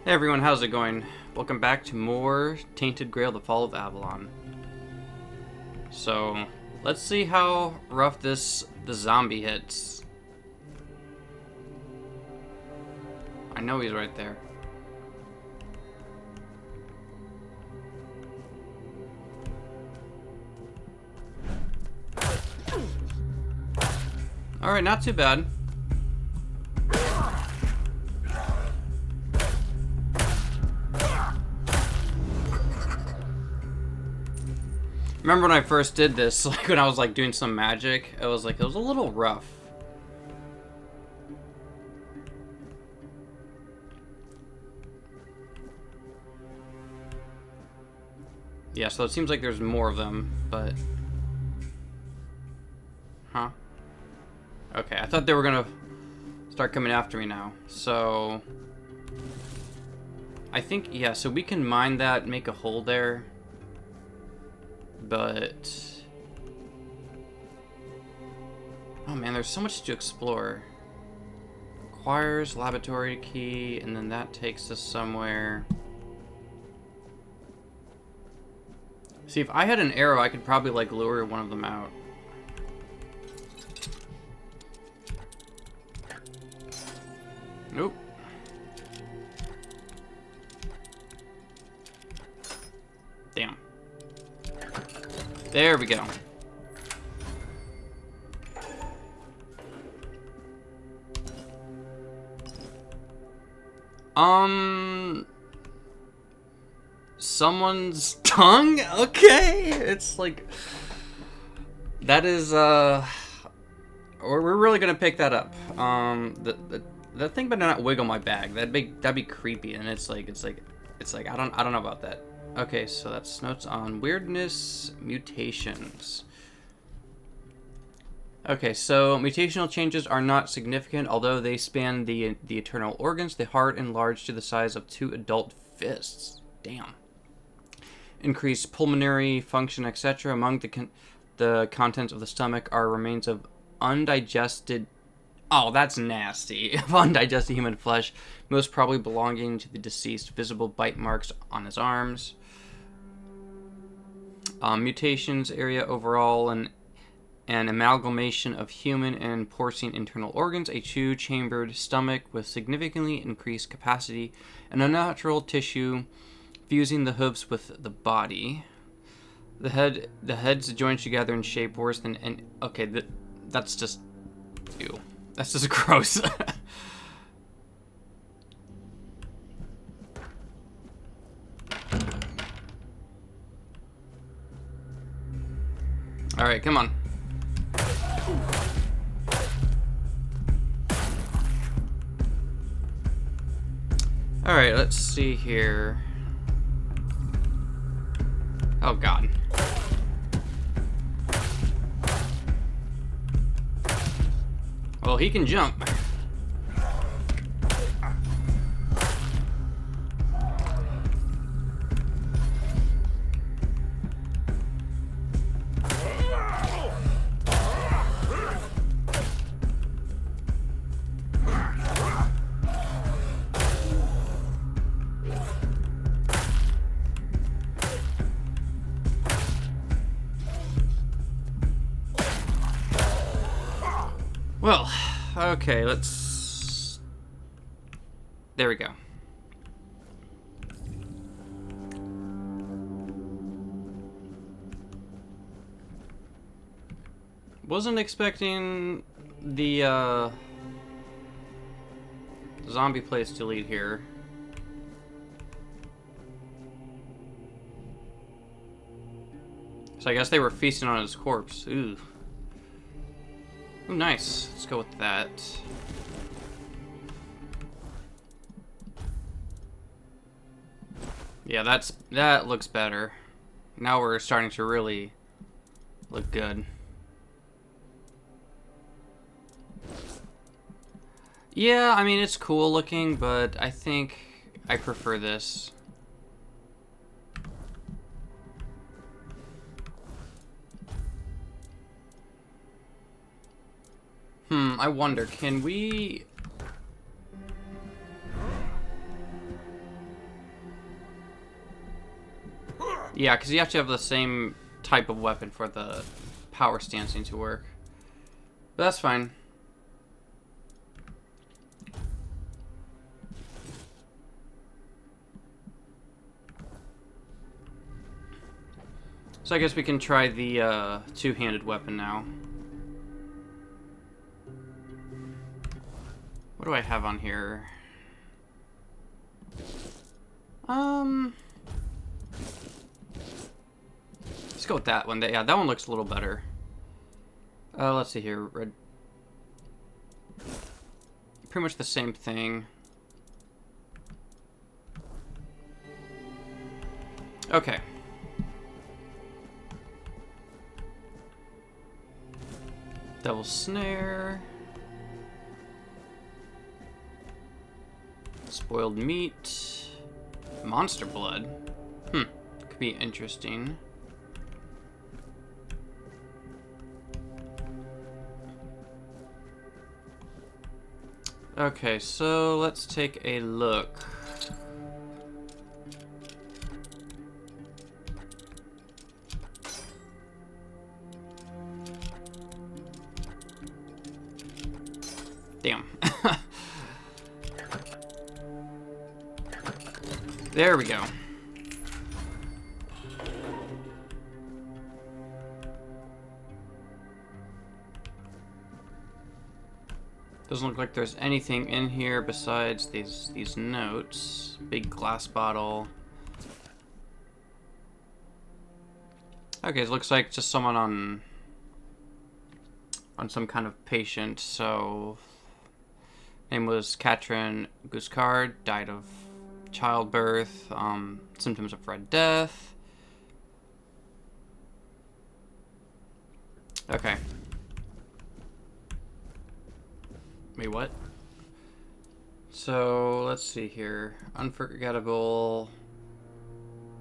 Hey everyone, how's it going? Welcome back to more Tainted Grail, the Fall of Avalon. So, let's see how rough the zombie hits. I know he's right there. Alright, not too bad. Remember when I first did this, like when I was like doing some magic, it was a little rough. Yeah, so it seems like there's more of them, but... Huh? Okay, I thought they were gonna start coming after me now. So... I think, yeah, so we can mine that, make a hole there. But... Oh man, there's so much to explore. Requires laboratory key, and then that takes us somewhere. See, if I had an arrow, I could probably, like, lure one of them out. Nope. Damn. There we go. Someone's tongue? Okay. It's like... That is, we're really gonna pick that up. The thing better not wiggle my bag. That'd be creepy, and it's like, I don't know about that. Okay, so that's notes on Wyrdness mutations. Okay, so mutational changes are not significant, although they span the internal organs. The heart enlarged to the size of 2 adult fists. Damn. Increased pulmonary function, etc. Among the contents of the stomach are remains of undigested... Oh, that's nasty. Undigested human flesh, most probably belonging to the deceased. Visible bite marks on his arms. Mutations area overall, an amalgamation of human and porcine internal organs, a 2-chambered stomach with significantly increased capacity, and unnatural tissue fusing the hooves with the body. The head's joined together in shape worse than any... Okay, that's just... Ew. That's just gross. Alright, come on. Alright, let's see here. Oh god. Well, he can jump. Well, okay, let's... There we go. Wasn't expecting the, zombie place to lead here. So I guess they were feasting on his corpse. Ooh. Ooh, nice. Let's go with that. Yeah, that looks better. Now we're starting to really look good. Yeah, I mean, it's cool looking, but I think I prefer this. I wonder, can we... Yeah, because you have to have the same type of weapon for the power stancing to work. But that's fine. So I guess we can try the two-handed weapon now. What do I have on here? Let's go with that one. Yeah, that one looks a little better. Let's see here. Red. Pretty much the same thing. Okay. Devil's Snare. Spoiled meat. Monster blood. Could be interesting. Okay, so let's take a look. Damn. There we go. Doesn't look like there's anything in here besides these notes. Big glass bottle. Okay, it looks like just someone on some kind of patient. So name was Katrin Guskard, died of childbirth, symptoms of Red Death. Okay. Wait, what? So, let's see here. Unforgettable.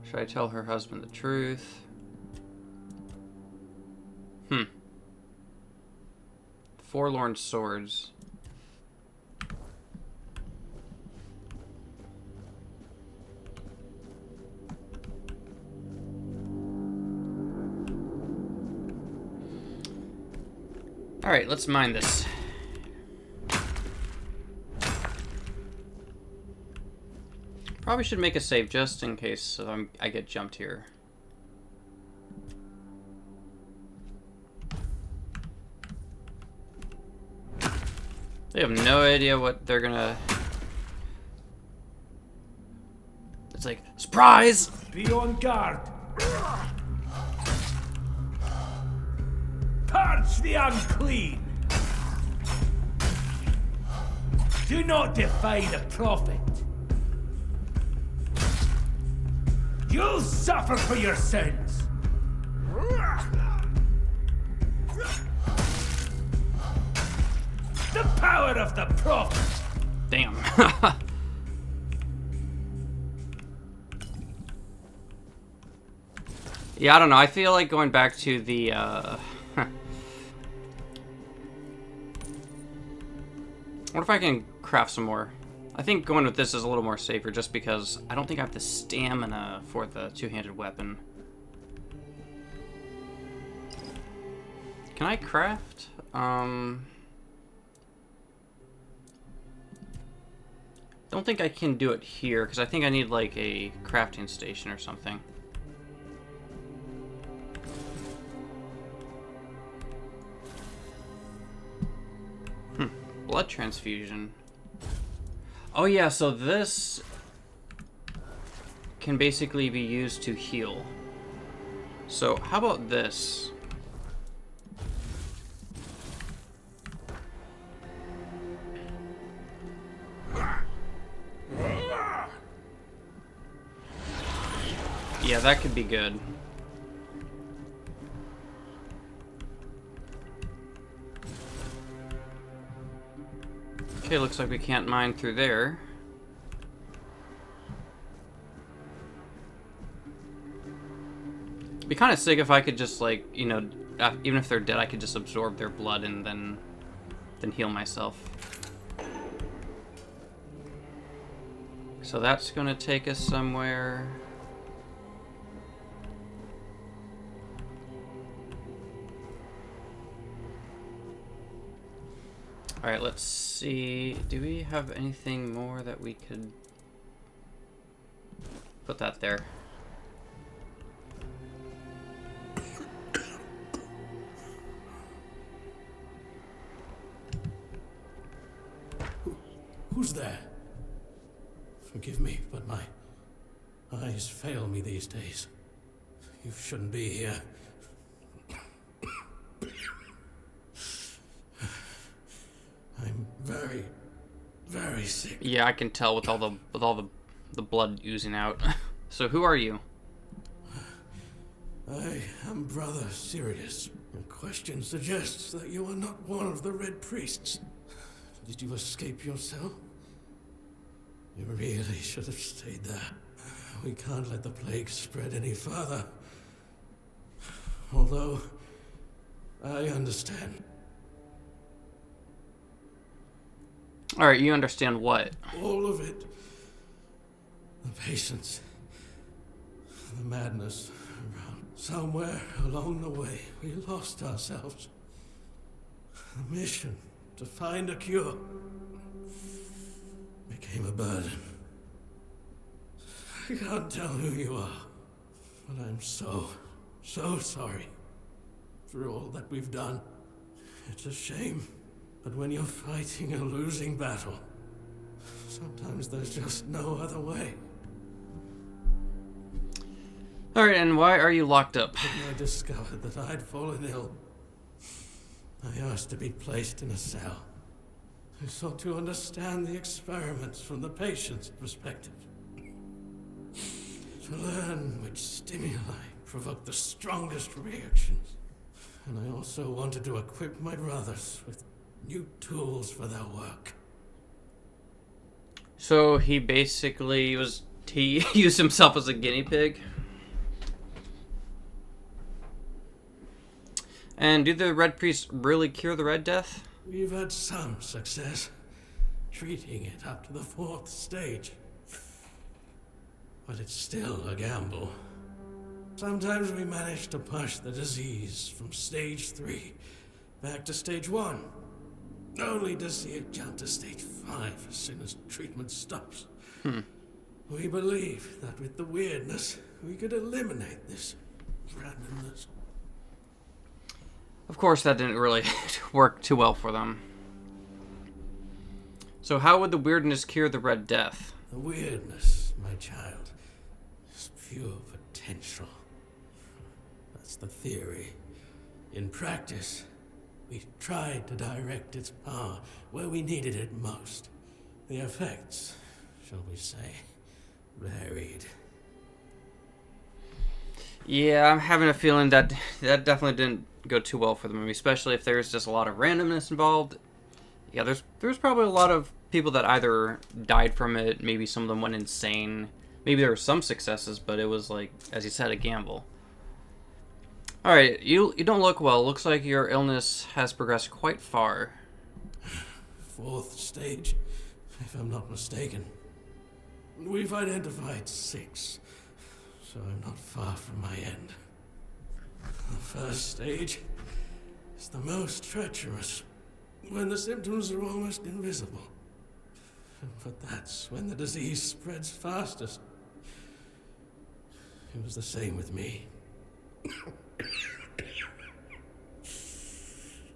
Should I tell her husband the truth? Forlorn Swords. Alright, let's mine this. Probably should make a save just in case I get jumped here. They have no idea what they're gonna... It's like, surprise! Be on guard! Purge the unclean! Do not defy the prophet! You'll suffer for your sins! The power of the prophet! Damn. Yeah, I don't know. I feel like going back to the, what if I can craft some more? I think going with this is a little more safer just because I don't think I have the stamina for the two-handed weapon. Can I craft? Don't think I can do it here because I think I need like a crafting station or something. Blood transfusion. Oh yeah, so this can basically be used to heal. So how about this? Yeah, that could be good. Okay, looks like we can't mine through there. It'd be kind of sick if I could just, like, you know, even if they're dead, I could just absorb their blood and then heal myself. So that's gonna take us somewhere. Alright, let's see. Do we have anything more that we could put that there? Who's there? Forgive me, but my eyes fail me these days. You shouldn't be here. I'm very, very sick. Yeah, I can tell with all the blood oozing out. So who are you? I am Brother Sirius. Your question suggests that you are not one of the Red Priests. Did you escape yourself? You really should have stayed there. We can't let the plague spread any further. Although, I understand. Alright, you understand what? All of it. The patience. The madness. Somewhere along the way, we lost ourselves. The mission to find a cure became a burden. I can't tell who you are, but I'm so sorry for all that we've done. It's a shame, but when you're fighting a losing battle, sometimes there's just no other way. Alright, and why are you locked up? When I discovered that I'd fallen ill, I asked to be placed in a cell. I sought to understand the experiments from the patient's perspective. To learn which stimuli provoke the strongest reactions. And I also wanted to equip my brothers with new tools for their work. So he basically he used himself as a guinea pig? And do the Red Priests really cure the Red Death? We've had some success, treating it up to the 4th stage. But it's still a gamble. Sometimes we manage to push the disease from stage 3 back to stage 1, only to see it jump to stage 5 as soon as treatment stops. We believe that with the Wyrdness, we could eliminate this randomness. Of course, that didn't really work too well for them. So how would the Wyrdness cure the Red Death? The Wyrdness, my child, is pure potential. That's the theory. In practice, we tried to direct its power where we needed it most. The effects, shall we say, varied. Yeah, I'm having a feeling that definitely didn't go too well for them, especially if there's just a lot of randomness involved. Yeah, there's probably a lot of people that either died from it, maybe some of them went insane. Maybe there were some successes, but it was like, as you said, a gamble. Alright, you don't look well. Looks like your illness has progressed quite far. 4th stage, if I'm not mistaken. We've identified 6, so I'm not far from my end. The 1st stage is the most treacherous, when the symptoms are almost invisible. But that's when the disease spreads fastest. It was the same with me.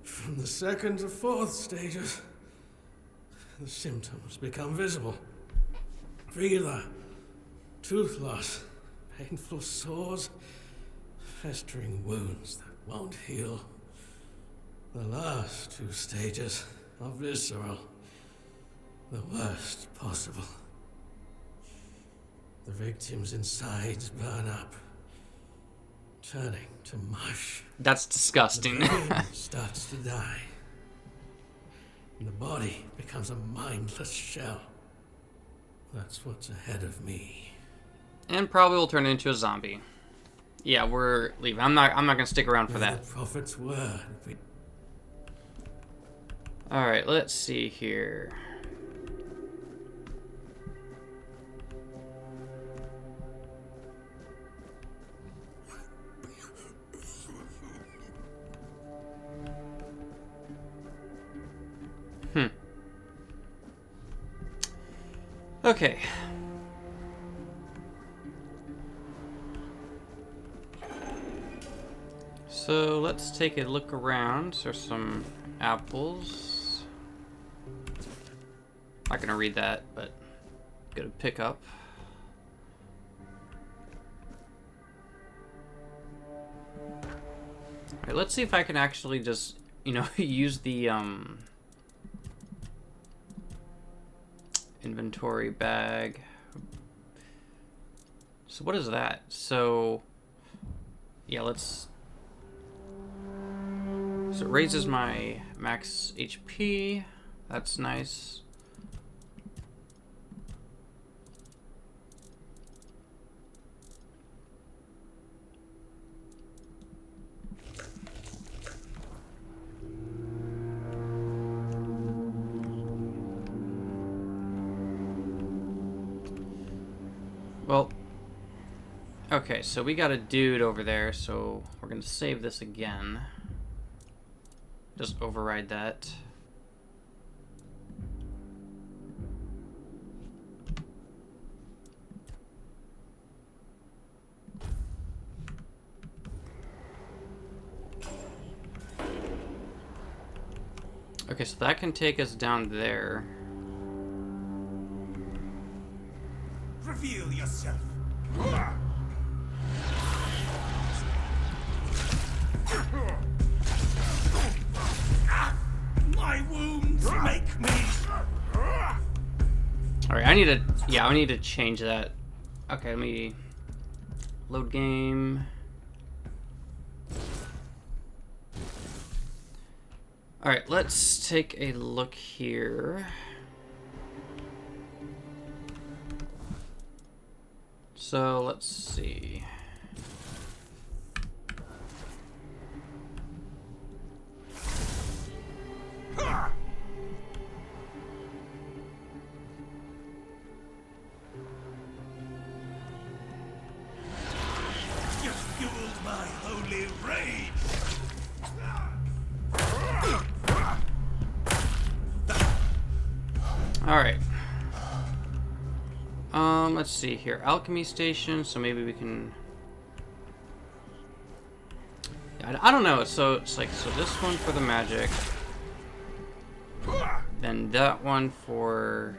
From the 2nd to 4th stages, the symptoms become visible. Fever, tooth loss, painful sores, festering wounds that won't heal. The last 2 stages are visceral, the worst possible. The victim's insides burn up, turning to mush. That's disgusting. The brain starts to die, and the body becomes a mindless shell. That's what's ahead of me. And probably will turn into a zombie. Yeah, we're leaving. I'm not gonna stick around for that. The prophet's word. Alright, let's see here. Okay. So let's take a look around. There's some apples. Not gonna read that, but gonna pick up. Alright, let's see if I can actually just, you know, use the inventory bag. So what is that? So yeah, let's. So it raises my max HP. That's nice. Well, okay, so we got a dude over there, so we're gonna save this again. Just override that. Okay, so that can take us down there. Reveal yourself. My wounds make me. Alright, I need to. Yeah, I need to change that. Okay, let me. Load game. Alright, let's take a look here. So let's see. You fueled my holy rage. All right. Let's see here. Alchemy station. So maybe we can. I don't know. So it's like this one for the magic. Then that one for.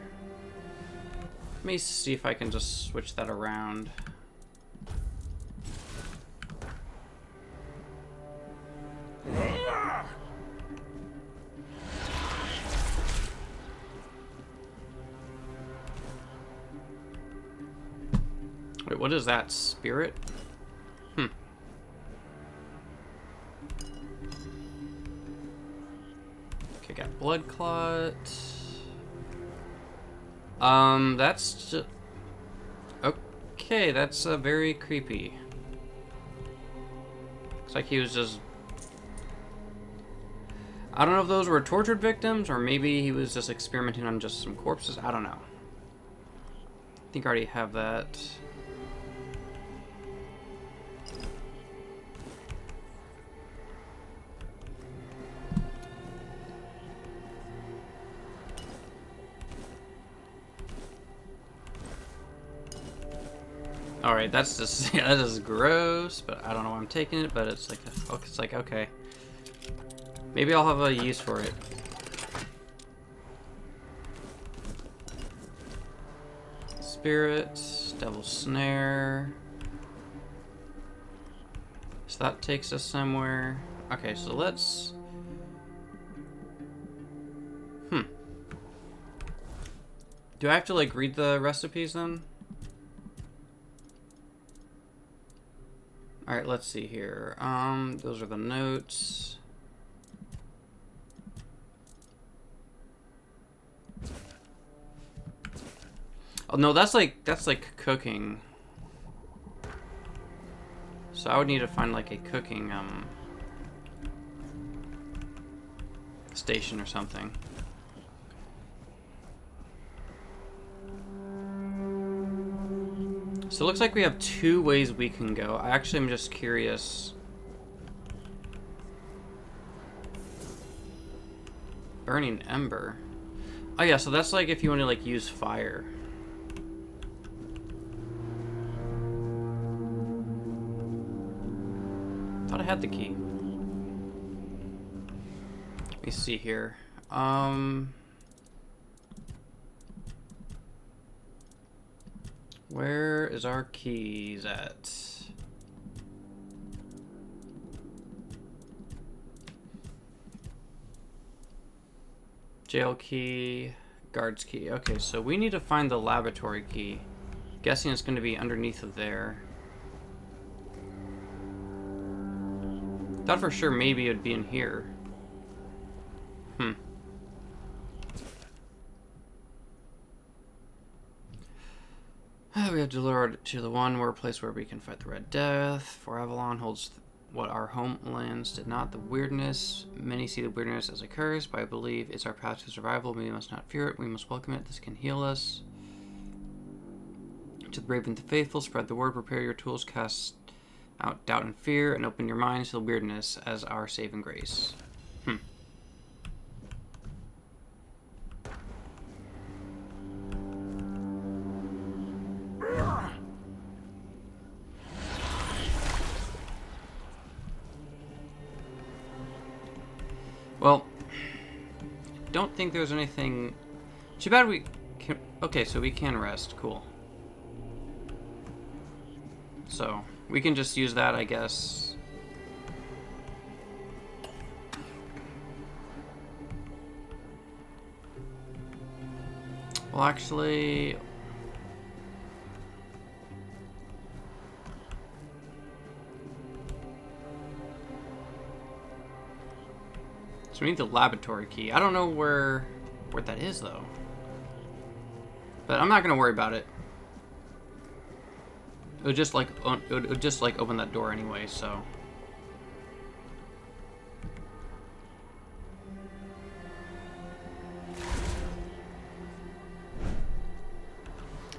Let me see if I can just switch that around. Wait, what is that? Spirit? Okay, got blood clot. That's just... Okay, that's very creepy. Looks like he was just... I don't know if those were tortured victims, or maybe he was just experimenting on just some corpses. I don't know. I think I already have that. Alright, that's just, yeah, that is gross, but I don't know why I'm taking it, but it's like, okay. Maybe I'll have a use for it. Spirit, Devil Snare. So that takes us somewhere. Okay, so let's... Do I have to, like, read the recipes then? Alright, let's see here. Those are the notes. Oh no, that's like cooking. So I would need to find like a cooking station or something. So it looks like we have 2 ways we can go. I actually am just curious. Burning Ember. Oh yeah, so that's like if you want to like use fire. had the key. Let me see here. Where is our keys at? Jail key, guard's key. Okay, so we need to find the laboratory key. Guessing it's going to be underneath of there. Thought for sure maybe it would be in here. We have delivered to the one where place where we can fight the Red Death. For Avalon holds what our homelands did not. The Wyrdness. Many see the Wyrdness as a curse, but I believe it's our path to survival. We must not fear it. We must welcome it. This can heal us. To the brave and the faithful, spread the word. Prepare your tools. Cast out doubt and fear, and open your minds to the Wyrdness as our saving grace. Well, don't think there's anything. Too bad we can. Okay, so we can rest. Cool. So we can just use that, I guess. Well, actually. So we need the laboratory key. I don't know where that is though. But I'm not gonna worry about it. It would just like open that door anyway. So.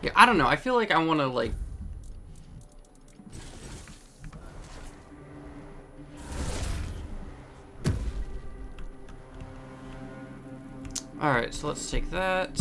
Yeah, I don't know. I feel like I want to like. Alright, so let's take that.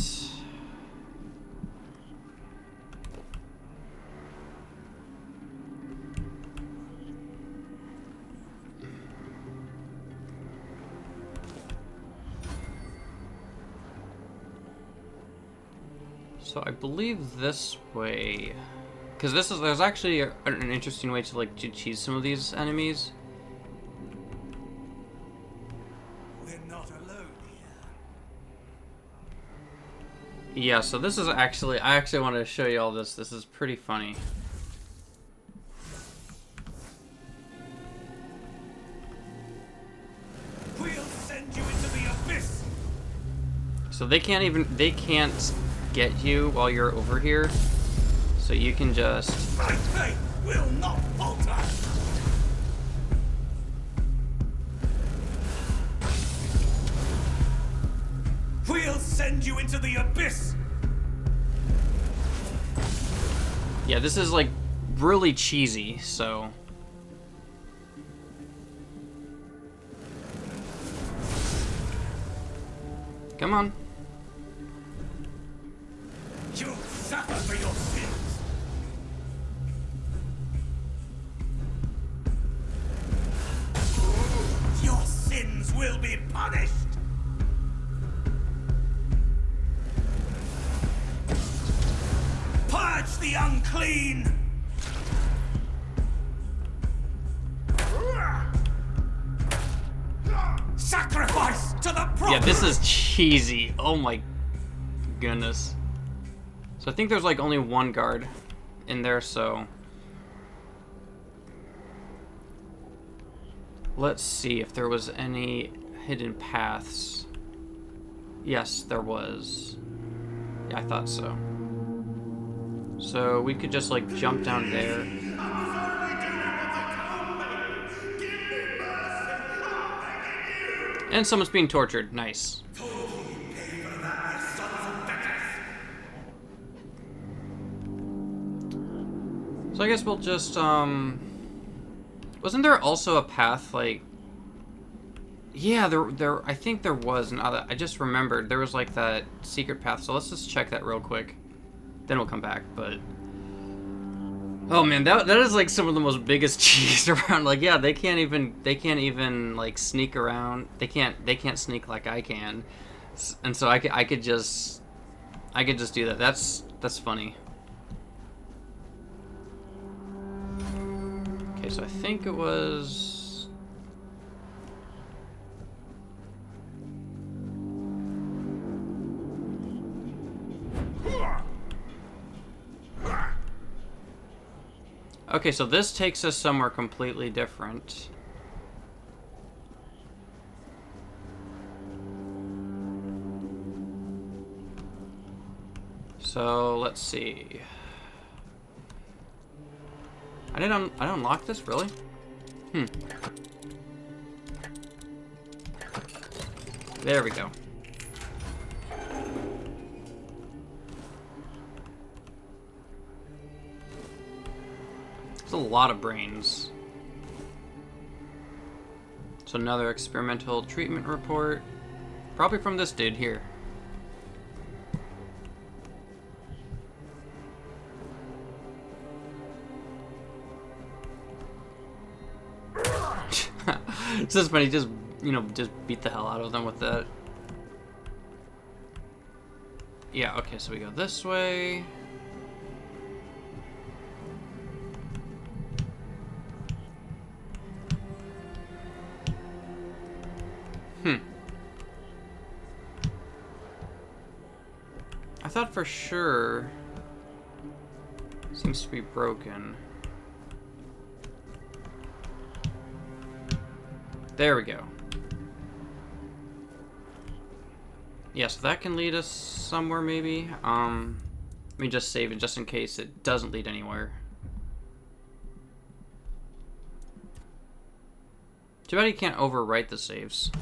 So I believe this way, because there's actually an interesting way to like cheese some of these enemies. Yeah, so this is actually, I actually want to show you all this. This is pretty funny. We'll send you into the abyss. So they can't get you while you're over here. So you can just... My faith will not falter. We'll send you into the abyss. Yeah, this is like really cheesy, so... Come on. You'll suffer for your sins. Your sins will be punished. Purge the unclean. Sacrifice to the prophet. Yeah, this is cheesy. Oh my goodness. So I think there's like only one guard in there, so... Let's see if there was any hidden paths. Yes, there was. Yeah, I thought so. So we could just like jump down there. And someone's being tortured. Nice. So I guess we'll just, wasn't there also a path, like... Yeah, I think there was. I just remembered. There was, like, that secret path. So let's just check that real quick. Then we'll come back, but... Oh man, that is like some of the most biggest cheese around. Like, yeah, they can't even like sneak around. They can't sneak like I can, and so I could just do that. That's funny. Okay, so I think it was. Okay, so this takes us somewhere completely different. So let's see. I didn't unlock this, really? There we go. There's a lot of brains. So another experimental treatment report. Probably from this dude here. It's just funny, just beat the hell out of them with that. Yeah, okay, so we go this way. I thought for sure seems to be broken. There we go. Yeah, so that can lead us somewhere maybe. Let me just save it just in case it doesn't lead anywhere. Too bad you can't overwrite the saves.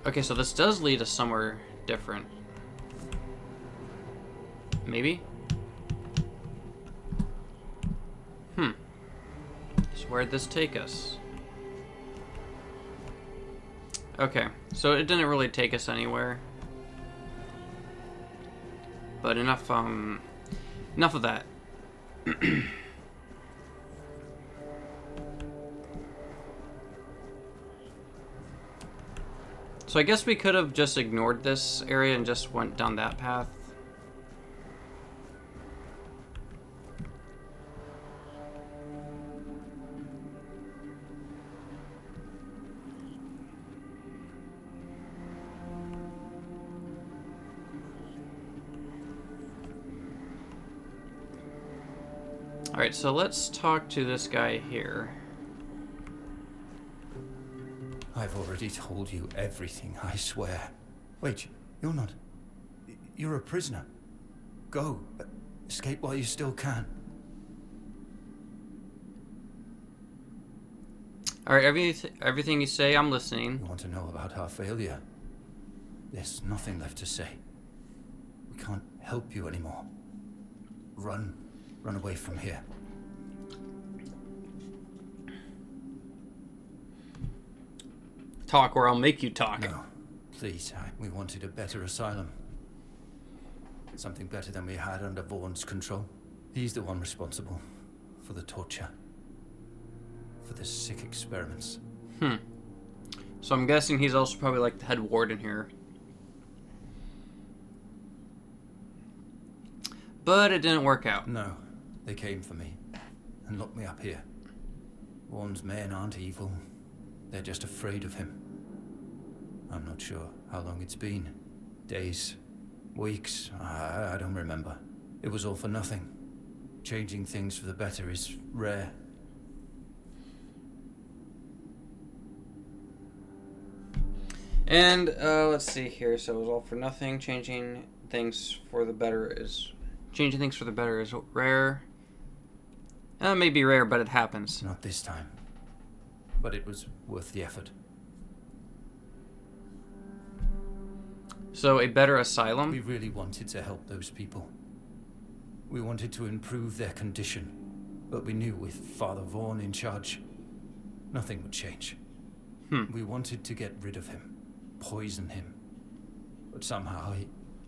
Okay, so this does lead us somewhere different. Maybe? So where'd this take us? Okay, so it didn't really take us anywhere. But enough of that. So I guess we could have just ignored this area and just went down that path. Alright, so let's talk to this guy here. I've already told you everything, I swear. Wait, you're not... You're a prisoner. Go. Escape while you still can. Alright, everything you say, I'm listening. You want to know about our failure? There's nothing left to say. We can't help you anymore. Run. Run away from here. Talk or I'll make you talk. No, please. We wanted a better asylum. Something better than we had under Vaughn's control. He's the one responsible for the torture. For the sick experiments. So I'm guessing he's also probably like the head warden here. But it didn't work out. No, they came for me and locked me up here. Vaughn's men aren't evil. They're just afraid of him. I'm not sure how long it's been. Days, weeks, I don't remember. It was all for nothing. Changing things for the better is rare. And let's see here. So it was all for nothing. Changing things for the better is rare. It may be rare, but it happens. Not this time. But it was worth the effort. So a better asylum? We really wanted to help those people. We wanted to improve their condition. But we knew with Father Vaughn in charge, nothing would change. We wanted to get rid of him. Poison him. But somehow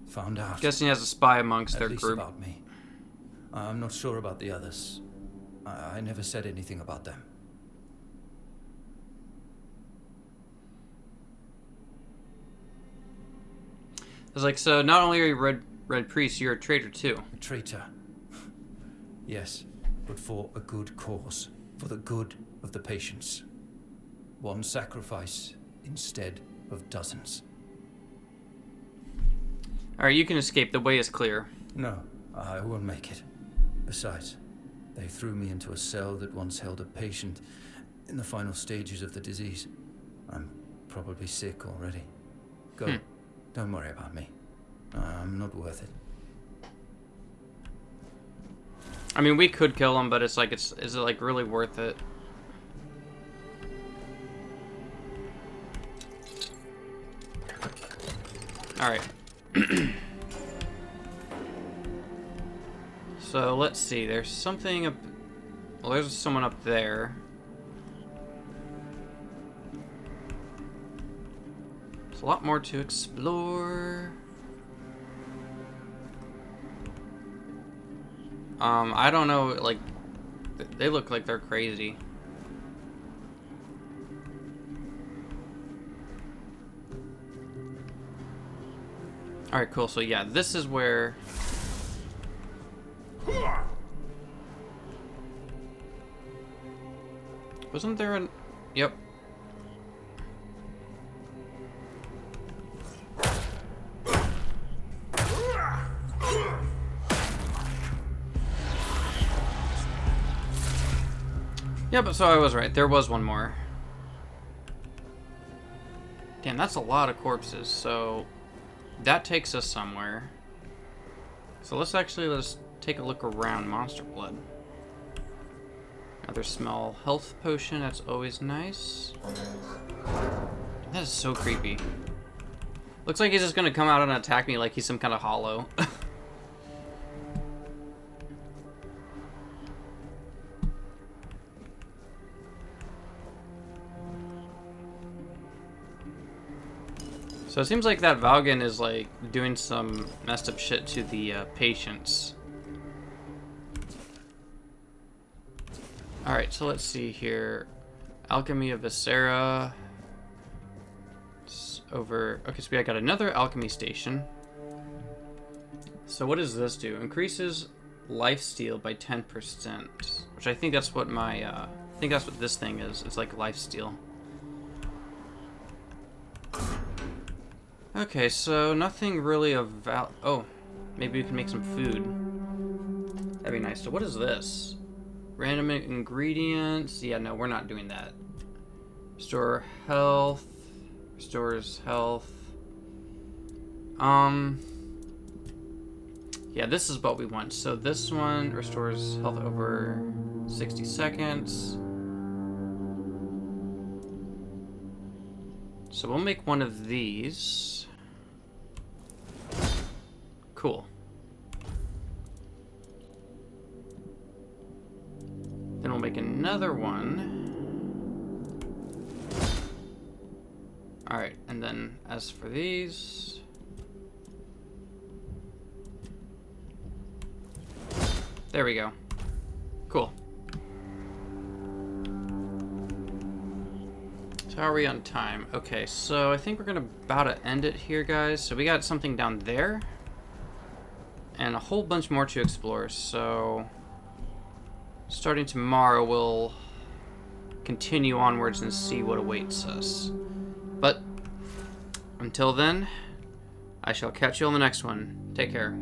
found out. Guessing he has a spy amongst At their least group. about me. I'm not sure about the others. I never said anything about them. I was like, so not only are you Red Priest, you're a traitor too. A traitor. Yes, but for a good cause. For the good of the patients. One sacrifice instead of dozens. Alright, you can escape. The way is clear. No, I won't make it. Besides, they threw me into a cell that once held a patient in the final stages of the disease. I'm probably sick already. Go. Don't worry about me. I'm not worth it. I mean, we could kill him, but it's like, is it like really worth it? Alright. So, let's see. There's something up... Well, there's someone up there. There's a lot more to explore. I don't know, like... They look like they're crazy. Alright, cool. So, yeah, this is where... Wasn't there an... Yep. Yeah, but so I was right. There was one more. Damn, that's a lot of corpses. So that takes us somewhere. So let's take a look around. Monster blood. Another small health potion. That's always nice. That is so creepy. Looks like he's just gonna come out and attack me like he's some kind of hollow. So it seems like that Valgan is like doing some messed up shit to the patients. Alright, so let's see here. Alchemy of Viscera. It's over. Okay, so we got another alchemy station. So what does this do? Increases lifesteal by 10%. Which I think that's what my I think that's what this thing is. It's like lifesteal. Okay, so nothing really of oh, maybe we can make some food. That'd be nice. So what is this? Random ingredients. Yeah, no, we're not doing that. Restore health. Restores health. Yeah, this is what we want. So this one restores health over 60 seconds. So we'll make one of these. Cool. Then we'll make another one. Alright, and then as for these... There we go. Cool. So how are we on time? Okay, so I think we're gonna about to end it here, guys. So we got something down there. And a whole bunch more to explore, so... Starting tomorrow, we'll continue onwards and see what awaits us. But, until then, I shall catch you on the next one. Take care.